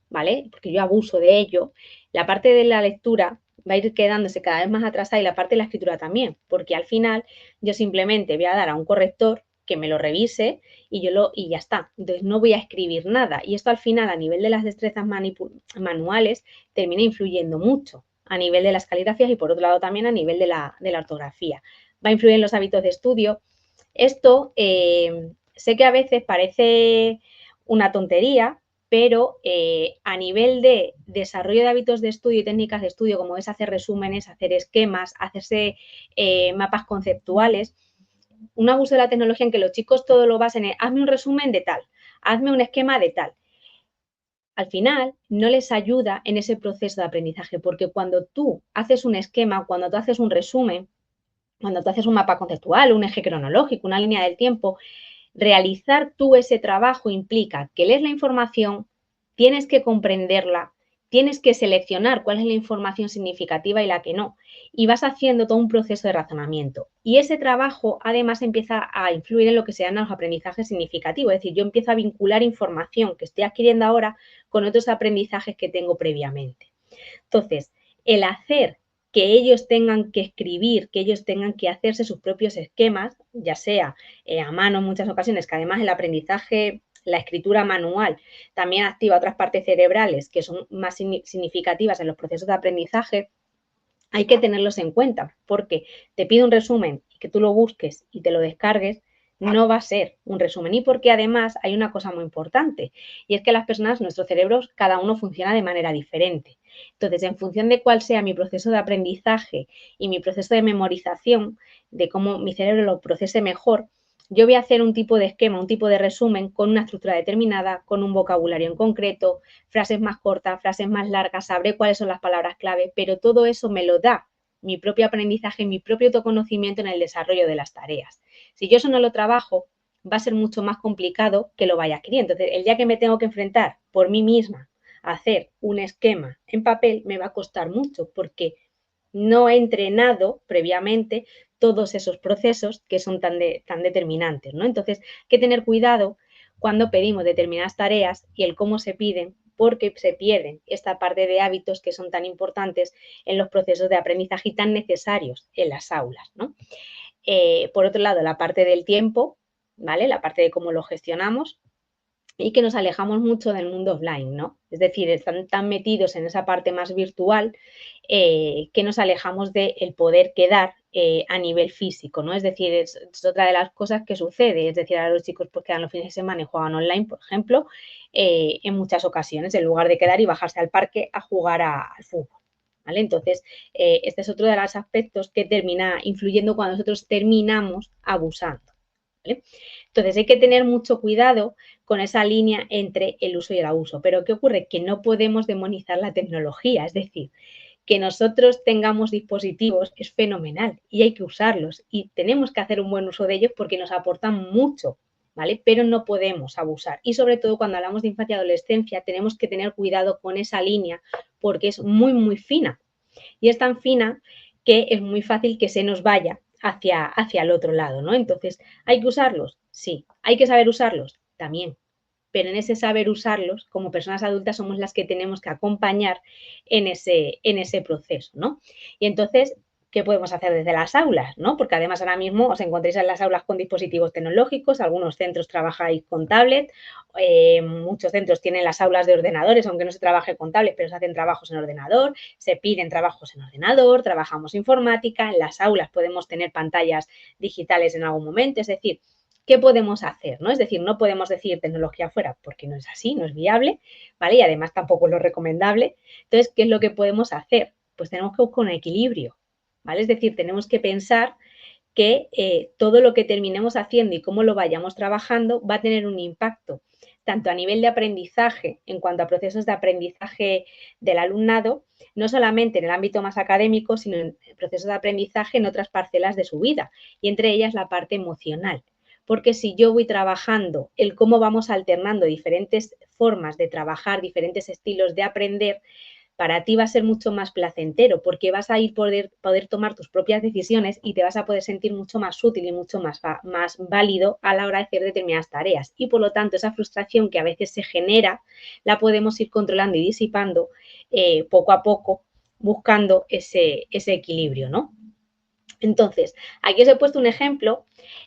¿vale? Porque yo abuso de ello, la parte de la lectura va a ir quedándose cada vez más atrasada y la parte de la escritura también, porque al final yo simplemente voy a dar a un corrector que me lo revise y ya está. Entonces no voy a escribir nada. Y esto al final, a nivel de las destrezas manuales, termina influyendo mucho a nivel de las caligrafías y por otro lado también a nivel de la ortografía. Va a influir en los hábitos de estudio. Esto sé que a veces parece una tontería, pero a nivel de desarrollo de hábitos de estudio y técnicas de estudio, como es hacer resúmenes, hacer esquemas, hacerse mapas conceptuales, un abuso de la tecnología en que los chicos todo lo basen en hazme un resumen de tal, hazme un esquema de tal. Al final no les ayuda en ese proceso de aprendizaje, porque cuando tú haces un esquema, cuando tú haces un resumen, cuando tú haces un mapa conceptual, un eje cronológico, una línea del tiempo, realizar tú ese trabajo implica que lees la información, tienes que comprenderla, tienes que seleccionar cuál es la información significativa y la que no, y vas haciendo todo un proceso de razonamiento. Y ese trabajo además empieza a influir en lo que se llaman los aprendizajes significativos, es decir, yo empiezo a vincular información que estoy adquiriendo ahora con otros aprendizajes que tengo previamente. Entonces, el hacer que ellos tengan que escribir, que ellos tengan que hacerse sus propios esquemas, ya sea a mano en muchas ocasiones, que además el aprendizaje, la escritura manual, también activa otras partes cerebrales que son más significativas en los procesos de aprendizaje, hay que tenerlos en cuenta, porque te pido un resumen y que tú lo busques y te lo descargues, no va a ser un resumen. Y porque además hay una cosa muy importante, y es que las personas, nuestros cerebros, cada uno funciona de manera diferente. Entonces, en función de cuál sea mi proceso de aprendizaje y mi proceso de memorización, de cómo mi cerebro lo procese mejor, yo voy a hacer un tipo de esquema, un tipo de resumen con una estructura determinada, con un vocabulario en concreto, frases más cortas, frases más largas, sabré cuáles son las palabras clave, pero todo eso me lo da mi propio aprendizaje, mi propio autoconocimiento en el desarrollo de las tareas. Si yo eso no lo trabajo, va a ser mucho más complicado que lo vaya adquiriendo. Entonces, el día que me tengo que enfrentar por mí misma a hacer un esquema en papel, me va a costar mucho porque no he entrenado previamente todos esos procesos que son tan determinantes, ¿no? Entonces, hay que tener cuidado cuando pedimos determinadas tareas y el cómo se piden, porque se pierden esta parte de hábitos que son tan importantes en los procesos de aprendizaje y tan necesarios en las aulas, ¿no? Por otro lado, la parte del tiempo, ¿vale? La parte de cómo lo gestionamos, y que nos alejamos mucho del mundo offline, ¿no? Es decir, están tan metidos en esa parte más virtual que nos alejamos del poder quedar a nivel físico, ¿no? Es decir, es otra de las cosas que sucede, es decir, ahora los chicos pues quedan los fines de semana y juegan online, por ejemplo, en muchas ocasiones, en lugar de quedar y bajarse al parque a jugar al fútbol. ¿Vale? Entonces, este es otro de los aspectos que termina influyendo cuando nosotros terminamos abusando. ¿Vale? Entonces, hay que tener mucho cuidado con esa línea entre el uso y el abuso. Pero ¿qué ocurre? Que no podemos demonizar la tecnología, es decir, que nosotros tengamos dispositivos es fenomenal y hay que usarlos y tenemos que hacer un buen uso de ellos porque nos aportan mucho, ¿vale? Pero no podemos abusar. Y sobre todo cuando hablamos de infancia y adolescencia tenemos que tener cuidado con esa línea porque es muy, muy fina. Y es tan fina que es muy fácil que se nos vaya hacia el otro lado, ¿no? Entonces, ¿hay que usarlos? Sí. ¿Hay que saber usarlos? También. Pero en ese saber usarlos, como personas adultas, somos las que tenemos que acompañar en ese proceso, ¿no? Y entonces, ¿qué podemos hacer desde las aulas, ¿no? Porque además ahora mismo os encontréis en las aulas con dispositivos tecnológicos, algunos centros trabajáis con tablet, muchos centros tienen las aulas de ordenadores, aunque no se trabaje con tablet, pero se hacen trabajos en ordenador, se piden trabajos en ordenador, trabajamos informática, en las aulas podemos tener pantallas digitales en algún momento, es decir, ¿qué podemos hacer? ¿No? Es decir, no podemos decir tecnología fuera porque no es así, no es viable, ¿vale? Y además tampoco es lo recomendable. Entonces, ¿qué es lo que podemos hacer? Pues tenemos que buscar un equilibrio, ¿vale? Es decir, tenemos que pensar que todo lo que terminemos haciendo y cómo lo vayamos trabajando va a tener un impacto tanto a nivel de aprendizaje, en cuanto a procesos de aprendizaje del alumnado, no solamente en el ámbito más académico, sino en procesos de aprendizaje en otras parcelas de su vida, y entre ellas la parte emocional. Porque si yo voy trabajando el cómo vamos alternando diferentes formas de trabajar, diferentes estilos de aprender, para ti va a ser mucho más placentero porque vas a poder tomar tus propias decisiones y te vas a poder sentir mucho más útil y mucho más válido a la hora de hacer determinadas tareas. Y por lo tanto, esa frustración que a veces se genera, la podemos ir controlando y disipando poco a poco, buscando ese equilibrio, ¿no? Entonces, aquí os he puesto un ejemplo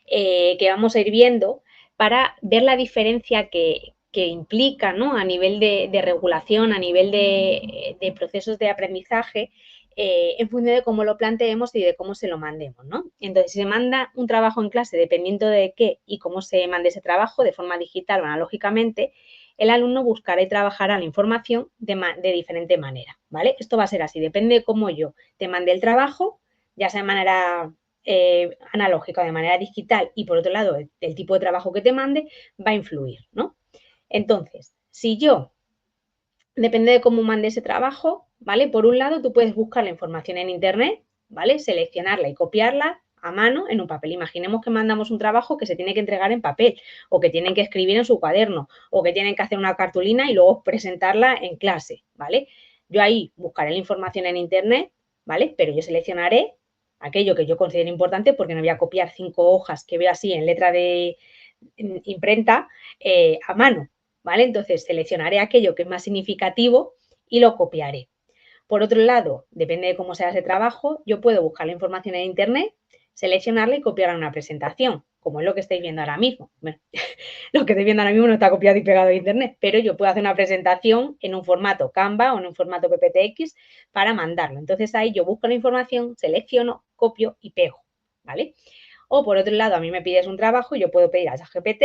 que vamos a ir viendo para ver la diferencia que implica, ¿no? A nivel de regulación, a nivel de procesos de aprendizaje, en función de cómo lo planteemos y de cómo se lo mandemos, ¿no? Entonces, si se manda un trabajo en clase, dependiendo de qué y cómo se mande ese trabajo, de forma digital o analógicamente, el alumno buscará y trabajará la información de diferente manera, ¿vale? Esto va a ser así, depende de cómo yo te mande el trabajo, ya sea de manera analógica o de manera digital, y por otro lado, el tipo de trabajo que te mande va a influir, ¿no? Entonces, si yo, depende de cómo mande ese trabajo, ¿vale? Por un lado, tú puedes buscar la información en Internet, ¿vale? Seleccionarla y copiarla a mano en un papel. Imaginemos que mandamos un trabajo que se tiene que entregar en papel, o que tienen que escribir en su cuaderno, o que tienen que hacer una cartulina y luego presentarla en clase, ¿vale? Yo ahí buscaré la información en Internet, ¿vale? Pero yo seleccionaré aquello que yo considero importante, porque no voy a copiar 5 hojas que veo así en letra de imprenta a mano, ¿vale? Entonces seleccionaré aquello que es más significativo y lo copiaré. Por otro lado, depende de cómo sea ese trabajo, yo puedo buscar la información en Internet, seleccionarla y copiarla en una presentación, como es lo que estáis viendo ahora mismo. Bueno, lo que estáis viendo ahora mismo no está copiado y pegado de Internet, pero yo puedo hacer una presentación en un formato Canva o en un formato PPTX para mandarlo. Entonces ahí yo busco la información, selecciono, copio y pego, ¿vale? O por otro lado, a mí me pides un trabajo y yo puedo pedir a ChatGPT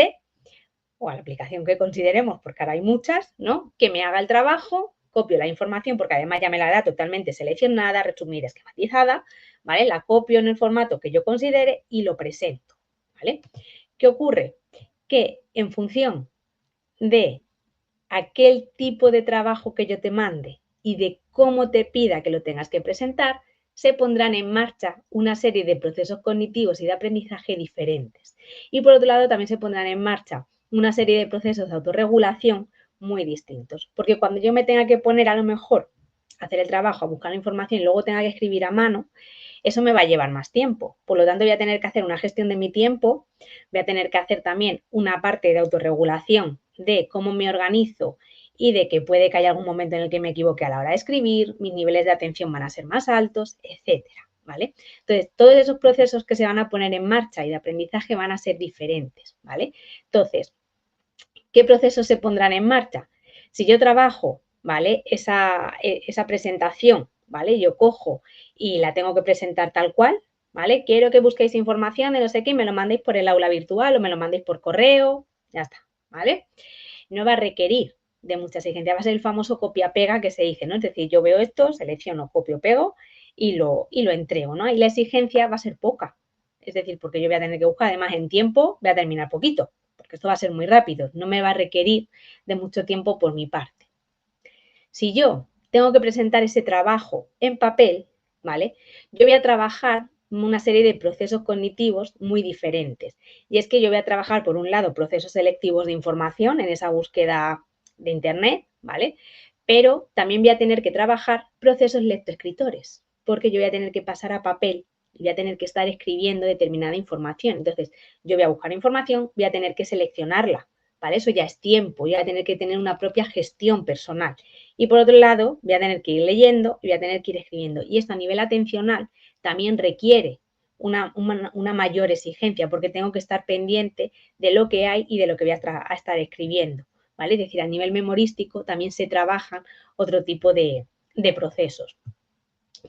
o a la aplicación que consideremos, porque ahora hay muchas, ¿no? Que me haga el trabajo, copio la información, porque además ya me la da totalmente seleccionada, resumida, esquematizada, ¿vale? La copio en el formato que yo considere y lo presento, ¿vale? ¿Qué ocurre? Que en función de aquel tipo de trabajo que yo te mande y de cómo te pida que lo tengas que presentar, se pondrán en marcha una serie de procesos cognitivos y de aprendizaje diferentes. Y por otro lado, también se pondrán en marcha una serie de procesos de autorregulación muy distintos. Porque cuando yo me tenga que poner a lo mejor a hacer el trabajo, a buscar la información y luego tenga que escribir a mano, eso me va a llevar más tiempo. Por lo tanto, voy a tener que hacer una gestión de mi tiempo, voy a tener que hacer también una parte de autorregulación de cómo me organizo y de que puede que haya algún momento en el que me equivoque a la hora de escribir, mis niveles de atención van a ser más altos, etcétera, ¿vale? Entonces, todos esos procesos que se van a poner en marcha y de aprendizaje van a ser diferentes, ¿vale? Entonces, ¿qué procesos se pondrán en marcha? Si yo trabajo, ¿vale? Esa presentación, ¿vale? Yo cojo y la tengo que presentar tal cual, ¿vale? Quiero que busquéis información de no sé qué y me lo mandéis por el aula virtual o me lo mandéis por correo, ya está, ¿vale? No va a requerir de mucha exigencia, va a ser el famoso copia-pega que se dice, ¿no? Es decir, yo veo esto, selecciono, copio-pego y lo entrego, ¿no? Y la exigencia va a ser poca, es decir, porque yo voy a tener que buscar, además en tiempo voy a terminar poquito, porque esto va a ser muy rápido, no me va a requerir de mucho tiempo por mi parte. Si yo tengo que presentar ese trabajo en papel, ¿vale? Yo voy a trabajar una serie de procesos cognitivos muy diferentes. Y es que yo voy a trabajar, por un lado, procesos selectivos de información en esa búsqueda de Internet, ¿vale? Pero también voy a tener que trabajar procesos lectoescritores, porque yo voy a tener que pasar a papel y voy a tener que estar escribiendo determinada información. Entonces, yo voy a buscar información, voy a tener que seleccionarla, ¿vale? Eso ya es tiempo, voy a tener que tener una propia gestión personal. Y por otro lado, voy a tener que ir leyendo y voy a tener que ir escribiendo. Y esto a nivel atencional también requiere una mayor exigencia, porque tengo que estar pendiente de lo que hay y de lo que voy a estar escribiendo, ¿vale? Es decir, a nivel memorístico también se trabajan otro tipo de procesos.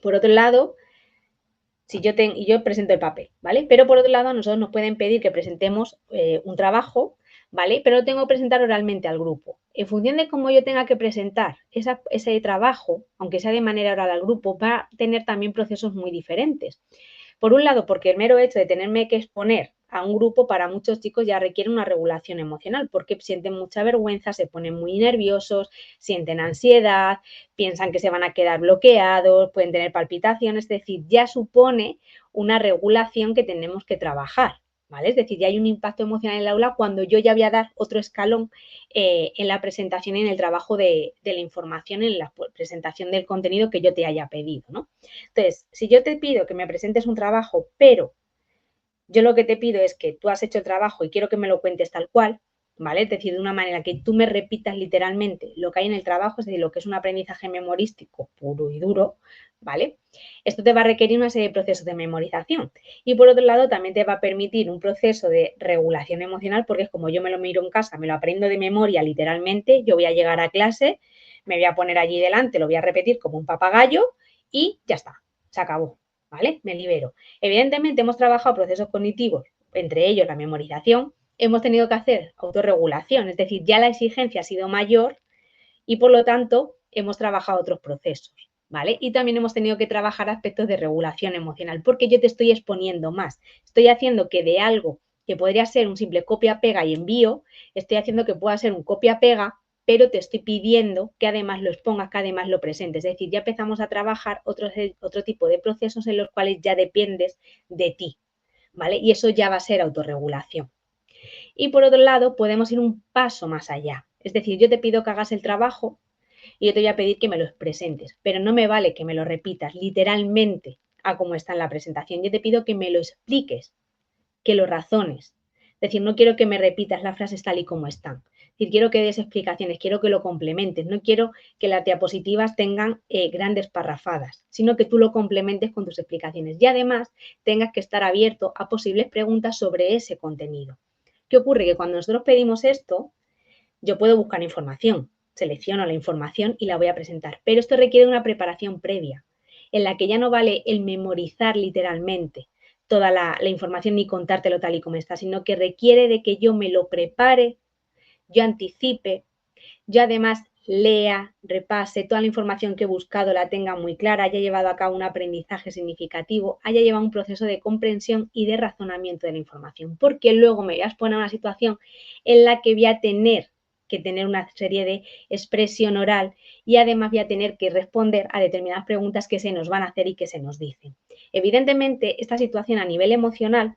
Por otro lado, si yo presento el papel, ¿vale? Pero por otro lado, a nosotros nos pueden pedir que presentemos un trabajo, ¿vale? Pero lo tengo que presentar oralmente al grupo. En función de cómo yo tenga que presentar ese trabajo, aunque sea de manera oral al grupo, va a tener también procesos muy diferentes. Por un lado, porque el mero hecho de tenerme que exponer a un grupo, para muchos chicos ya requiere una regulación emocional porque sienten mucha vergüenza, se ponen muy nerviosos, sienten ansiedad, piensan que se van a quedar bloqueados, pueden tener palpitaciones, es decir, ya supone una regulación que tenemos que trabajar, ¿vale? Es decir, ya hay un impacto emocional en el aula cuando yo ya voy a dar otro escalón en la presentación y en el trabajo de la información, en la presentación del contenido que yo te haya pedido, ¿no? Entonces, si yo te pido que me presentes un trabajo, pero yo lo que te pido es que tú has hecho el trabajo y quiero que me lo cuentes tal cual, ¿vale? Es decir, de una manera que tú me repitas literalmente lo que hay en el trabajo, es decir, lo que es un aprendizaje memorístico puro y duro, ¿vale? Esto te va a requerir una serie de procesos de memorización. Y por otro lado, también te va a permitir un proceso de regulación emocional, porque es como yo me lo miro en casa, me lo aprendo de memoria literalmente, yo voy a llegar a clase, me voy a poner allí delante, lo voy a repetir como un papagayo y ya está, se acabó, ¿vale? Me libero. Evidentemente hemos trabajado procesos cognitivos, entre ellos la memorización, hemos tenido que hacer autorregulación, es decir, ya la exigencia ha sido mayor y por lo tanto hemos trabajado otros procesos, ¿vale? Y también hemos tenido que trabajar aspectos de regulación emocional porque yo te estoy exponiendo más, estoy haciendo que de algo que podría ser un simple copia-pega y envío, estoy haciendo que pueda ser un copia-pega, pero te estoy pidiendo que además lo expongas, que además lo presentes. Es decir, ya empezamos a trabajar otro tipo de procesos en los cuales ya dependes de ti, ¿vale? Y eso ya va a ser autorregulación. Y por otro lado, podemos ir un paso más allá. Es decir, yo te pido que hagas el trabajo y yo te voy a pedir que me lo presentes, pero no me vale que me lo repitas literalmente a cómo está en la presentación. Yo te pido que me lo expliques, que lo razones. Es decir, no quiero que me repitas las frases tal y como están. Es decir, quiero que des explicaciones, quiero que lo complementes. No quiero que las diapositivas tengan grandes parrafadas, sino que tú lo complementes con tus explicaciones. Y además tengas que estar abierto a posibles preguntas sobre ese contenido. ¿Qué ocurre? Que cuando nosotros pedimos esto, yo puedo buscar información, selecciono la información y la voy a presentar, pero esto requiere una preparación previa, en la que ya no vale el memorizar literalmente toda la información ni contártelo tal y como está, sino que requiere de que yo me lo prepare, yo anticipe, yo además lea, repase toda la información que he buscado, la tenga muy clara, haya llevado a cabo un aprendizaje significativo, haya llevado un proceso de comprensión y de razonamiento de la información, porque luego me voy a exponer a una situación en la que voy a tener que tener una serie de expresión oral y además voy a tener que responder a determinadas preguntas que se nos van a hacer y que se nos dicen. Evidentemente, esta situación a nivel emocional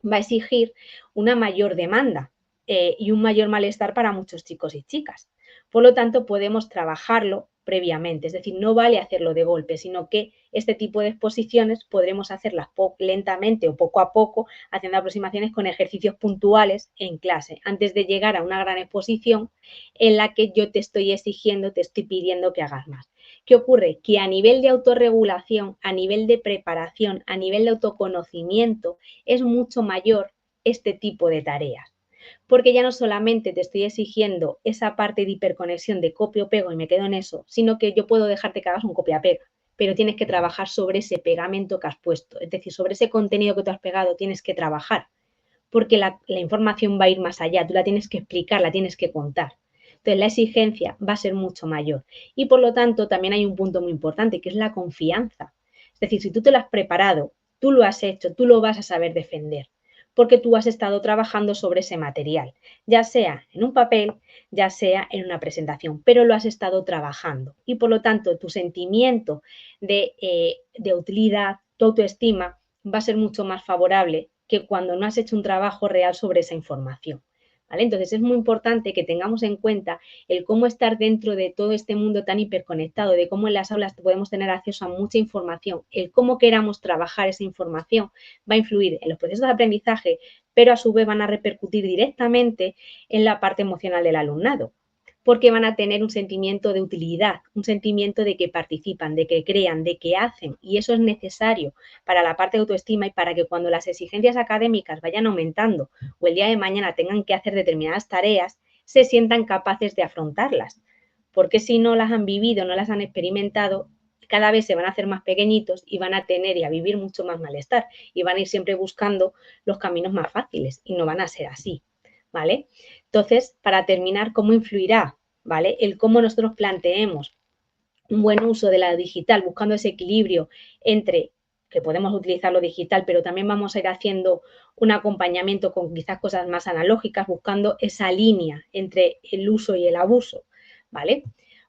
va a exigir una mayor demanda y un mayor malestar para muchos chicos y chicas. Por lo tanto, podemos trabajarlo previamente, es decir, no vale hacerlo de golpe, sino que este tipo de exposiciones podremos hacerlas lentamente o poco a poco, haciendo aproximaciones con ejercicios puntuales en clase, antes de llegar a una gran exposición en la que yo te estoy exigiendo, te estoy pidiendo que hagas más. ¿Qué ocurre? Que a nivel de autorregulación, a nivel de preparación, a nivel de autoconocimiento, es mucho mayor este tipo de tareas. Porque ya no solamente te estoy exigiendo esa parte de hiperconexión de copio pego y me quedo en eso, sino que yo puedo dejarte que hagas un copia-pega, pero tienes que trabajar sobre ese pegamento que has puesto, es decir, sobre ese contenido que tú has pegado tienes que trabajar, porque la información va a ir más allá, tú la tienes que explicar, la tienes que contar. Entonces, la exigencia va a ser mucho mayor. Y por lo tanto, también hay un punto muy importante, que es la confianza. Es decir, si tú te lo has preparado, tú lo has hecho, tú lo vas a saber defender, porque tú has estado trabajando sobre ese material, ya sea en un papel, ya sea en una presentación, pero lo has estado trabajando. Y por lo tanto, tu sentimiento de utilidad, tu autoestima, va a ser mucho más favorable que cuando no has hecho un trabajo real sobre esa información. ¿Vale? Entonces es muy importante que tengamos en cuenta el cómo estar dentro de todo este mundo tan hiperconectado, de cómo en las aulas podemos tener acceso a mucha información, el cómo queramos trabajar esa información va a influir en los procesos de aprendizaje, pero a su vez van a repercutir directamente en la parte emocional del alumnado, porque van a tener un sentimiento de utilidad, un sentimiento de que participan, de que crean, de que hacen, y eso es necesario para la parte de autoestima y para que cuando las exigencias académicas vayan aumentando o el día de mañana tengan que hacer determinadas tareas, se sientan capaces de afrontarlas, porque si no las han vivido, no las han experimentado, cada vez se van a hacer más pequeñitos y van a tener y a vivir mucho más malestar y van a ir siempre buscando los caminos más fáciles y no van a ser así, ¿vale? Entonces, para terminar, ¿cómo influirá, ¿vale? El cómo nosotros planteemos un buen uso de la digital, buscando ese equilibrio entre que podemos utilizar lo digital, pero también vamos a ir haciendo un acompañamiento con quizás cosas más analógicas, buscando esa línea entre el uso y el abuso, ¿vale?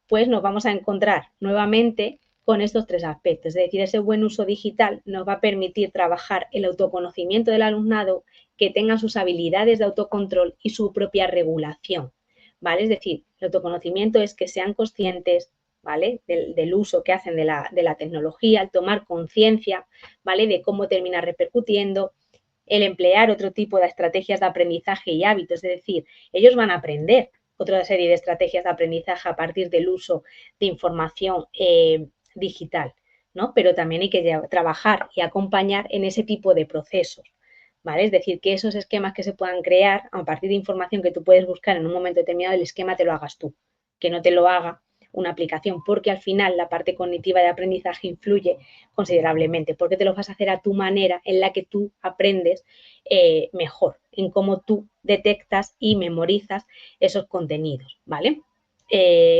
Pues nos vamos a encontrar nuevamente con estos tres aspectos. Es decir, ese buen uso digital nos va a permitir trabajar el autoconocimiento del alumnado, que tengan sus habilidades de autocontrol y su propia regulación, ¿vale? Es decir, el autoconocimiento es que sean conscientes, ¿vale? Del uso que hacen de la tecnología, el tomar conciencia, ¿vale? De cómo termina repercutiendo, el emplear otro tipo de estrategias de aprendizaje y hábitos, es decir, ellos van a aprender otra serie de estrategias de aprendizaje a partir del uso de información digital, ¿no? Pero también hay que trabajar y acompañar en ese tipo de procesos, ¿vale? Es decir, que esos esquemas que se puedan crear a partir de información que tú puedes buscar en un momento determinado, el esquema te lo hagas tú, que no te lo haga una aplicación, porque al final la parte cognitiva de aprendizaje influye considerablemente, porque te lo vas a hacer a tu manera en la que tú aprendes mejor, en cómo tú detectas y memorizas esos contenidos, ¿vale?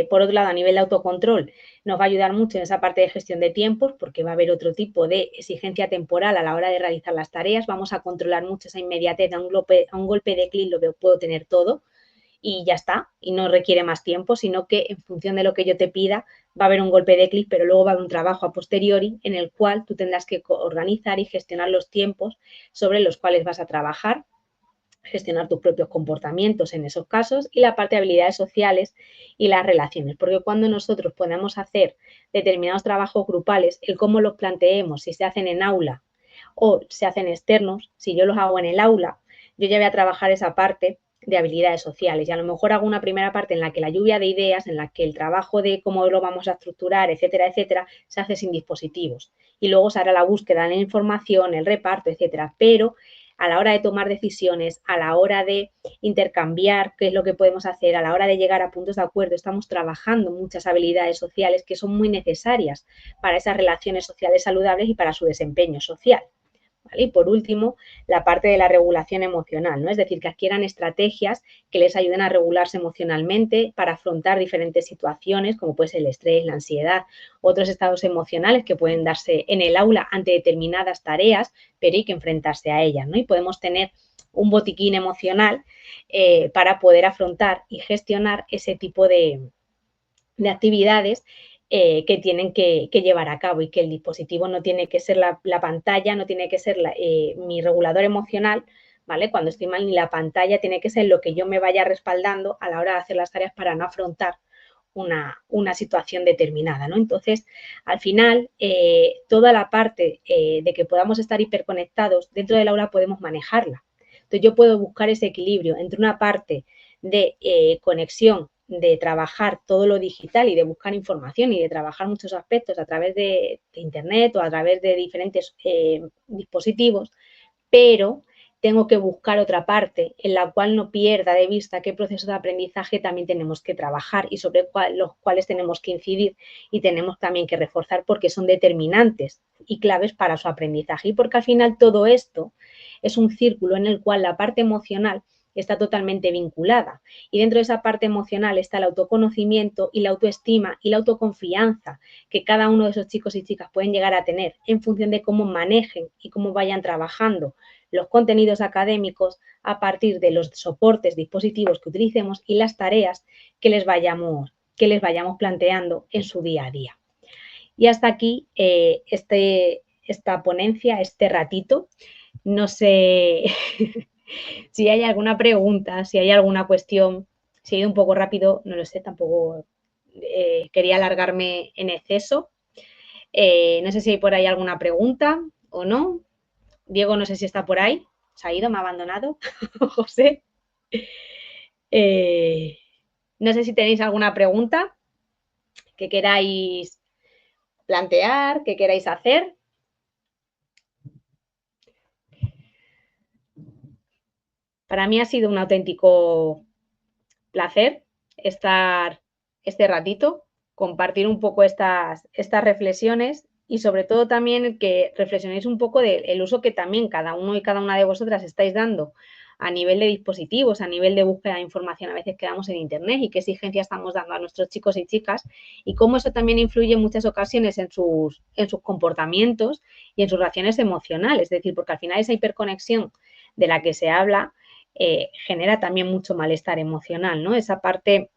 Por otro lado, a nivel de autocontrol, nos va a ayudar mucho en esa parte de gestión de tiempos, porque va a haber otro tipo de exigencia temporal a la hora de realizar las tareas. Vamos a controlar mucho esa inmediatez, a un golpe de clic lo que puedo tener todo y ya está, y no requiere más tiempo, sino que en función de lo que yo te pida va a haber un golpe de clic, pero luego va a haber un trabajo a posteriori en el cual tú tendrás que organizar y gestionar los tiempos sobre los cuales vas a trabajar, gestionar tus propios comportamientos en esos casos y la parte de habilidades sociales y las relaciones, porque cuando nosotros podemos hacer determinados trabajos grupales, el cómo los planteemos, si se hacen en aula o se hacen externos, si yo los hago en el aula, yo ya voy a trabajar esa parte de habilidades sociales y a lo mejor hago una primera parte en la que la lluvia de ideas, en la que el trabajo de cómo lo vamos a estructurar, etcétera, etcétera, se hace sin dispositivos y luego se hará la búsqueda de la información, el reparto, etcétera, pero a la hora de tomar decisiones, a la hora de intercambiar qué es lo que podemos hacer, a la hora de llegar a puntos de acuerdo, estamos trabajando muchas habilidades sociales que son muy necesarias para esas relaciones sociales saludables y para su desempeño social. ¿Vale? Y por último, la parte de la regulación emocional, ¿no? Es decir, que adquieran estrategias que les ayuden a regularse emocionalmente para afrontar diferentes situaciones, como puede ser el estrés, la ansiedad, otros estados emocionales que pueden darse en el aula ante determinadas tareas, pero hay que enfrentarse a ellas, ¿no? Y podemos tener un botiquín emocional para poder afrontar y gestionar ese tipo de actividades que tienen que llevar a cabo y que el dispositivo no tiene que ser la pantalla, no tiene que ser mi regulador emocional, ¿vale? Cuando estoy mal, ni la pantalla tiene que ser lo que yo me vaya respaldando a la hora de hacer las tareas para no afrontar una situación determinada, ¿no? Entonces, al final, toda la parte de que podamos estar hiperconectados dentro del aula podemos manejarla. Entonces, yo puedo buscar ese equilibrio entre una parte de conexión, de trabajar todo lo digital y de buscar información y de trabajar muchos aspectos a través de Internet o a través de diferentes dispositivos, pero tengo que buscar otra parte en la cual no pierda de vista qué procesos de aprendizaje también tenemos que trabajar y sobre los cuales tenemos que incidir y tenemos también que reforzar porque son determinantes y claves para su aprendizaje. Y porque al final todo esto es un círculo en el cual la parte emocional está totalmente vinculada. Y dentro de esa parte emocional está el autoconocimiento y la autoestima y la autoconfianza que cada uno de esos chicos y chicas pueden llegar a tener en función de cómo manejen y cómo vayan trabajando los contenidos académicos a partir de los soportes, dispositivos que utilicemos y las tareas que les vayamos planteando en su día a día. Y hasta aquí esta ponencia, este ratito. No sé si hay alguna pregunta, si hay alguna cuestión, si he ido un poco rápido, no lo sé, tampoco quería alargarme en exceso. No sé si hay por ahí alguna pregunta o no. Diego, no sé si está por ahí. ¿Se ha ido? ¿Me ha abandonado? José. No sé si tenéis alguna pregunta que queráis plantear, que queráis hacer. Para mí ha sido un auténtico placer estar este ratito, compartir un poco estas reflexiones y sobre todo también que reflexionéis un poco del uso que también cada uno y cada una de vosotras estáis dando a nivel de dispositivos, a nivel de búsqueda de información a veces que damos en Internet y qué exigencia estamos dando a nuestros chicos y chicas y cómo eso también influye en muchas ocasiones en sus comportamientos y en sus reacciones emocionales. Es decir, porque al final esa hiperconexión de la que se habla genera también mucho malestar emocional, ¿no? Esa parte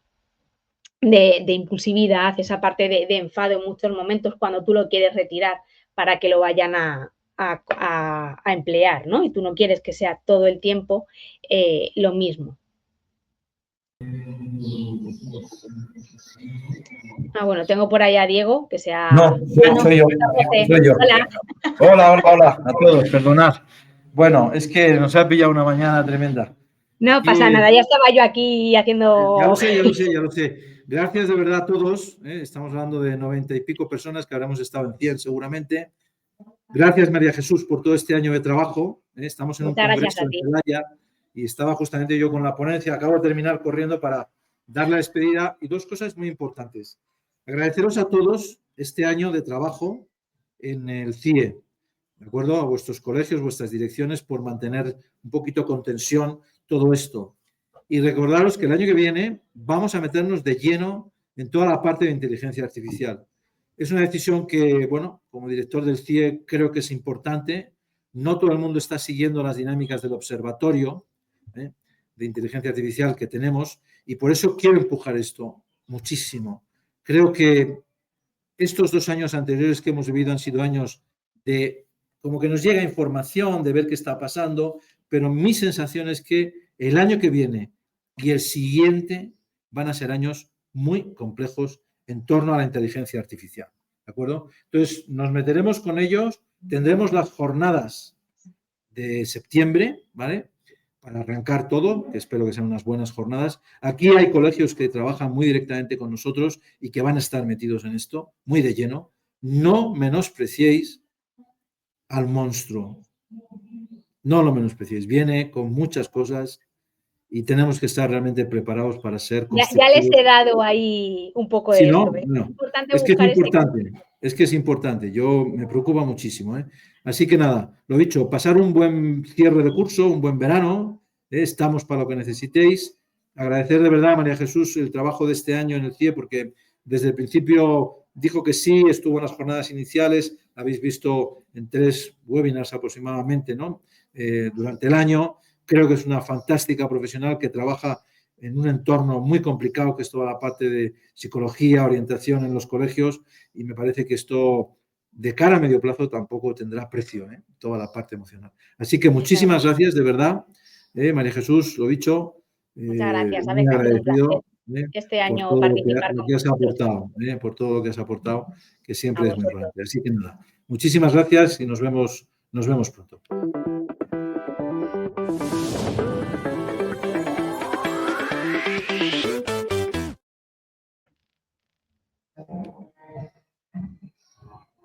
de impulsividad, esa parte de enfado en muchos momentos cuando tú lo quieres retirar para que lo vayan a emplear, ¿no? Y tú no quieres que sea todo el tiempo lo mismo. Bueno, tengo por ahí a Diego, que sea... No, soy yo. Soy yo. Hola. Hola a todos, perdonad. Bueno, es que nos ha pillado una mañana tremenda. No pasa nada, ya estaba yo aquí haciendo... Ya lo sé. Gracias de verdad a todos. Estamos hablando de 90 y pico personas que habremos estado en 100 seguramente. Gracias, María Jesús, por todo este año de trabajo. Estamos en un congreso en Celaya y estaba justamente yo con la ponencia. Acabo de terminar corriendo para dar la despedida y dos cosas muy importantes. Agradeceros a todos este año de trabajo en el CIE, ¿de acuerdo? A vuestros colegios, vuestras direcciones, por mantener un poquito con tensión todo esto. Y recordaros que el año que viene vamos a meternos de lleno en toda la parte de inteligencia artificial. Es una decisión que, bueno, como director del CIE creo que es importante. No todo el mundo está siguiendo las dinámicas del observatorio de inteligencia artificial que tenemos y por eso quiero empujar esto muchísimo. Creo que estos 2 años anteriores que hemos vivido han sido años de como que nos llega información, de ver qué está pasando, pero mi sensación es que el año que viene y el siguiente van a ser años muy complejos en torno a la inteligencia artificial, ¿de acuerdo? Entonces, nos meteremos con ellos, tendremos las jornadas de septiembre, ¿vale?, para arrancar todo, que espero que sean unas buenas jornadas. Aquí hay colegios que trabajan muy directamente con nosotros y que van a estar metidos en esto, muy de lleno. No menospreciéis al monstruo. No lo menospreciéis. Viene con muchas cosas y tenemos que estar realmente preparados para ser constructivos. Ya les he dado ahí un poco de esto. No. Es que es importante. Es que es importante. Yo me preocupa muchísimo. Así que nada, lo dicho, pasar un buen cierre de curso, un buen verano. Estamos para lo que necesitéis. Agradecer de verdad a María Jesús el trabajo de este año en el CIE, porque desde el principio dijo que sí, estuvo en las jornadas iniciales, habéis visto en 3 webinars aproximadamente, ¿no?, durante el año. Creo que es una fantástica profesional que trabaja en un entorno muy complicado, que es toda la parte de psicología, orientación en los colegios, y me parece que esto, de cara a medio plazo, tampoco tendrá precio, toda la parte emocional. Así que muchísimas gracias, de verdad, María Jesús, lo dicho. Muchas gracias, muy agradecido este año por todo participar lo que has aportado, por todo lo que has aportado, que siempre es muy importante. Así que nada, muchísimas gracias y nos vemos pronto.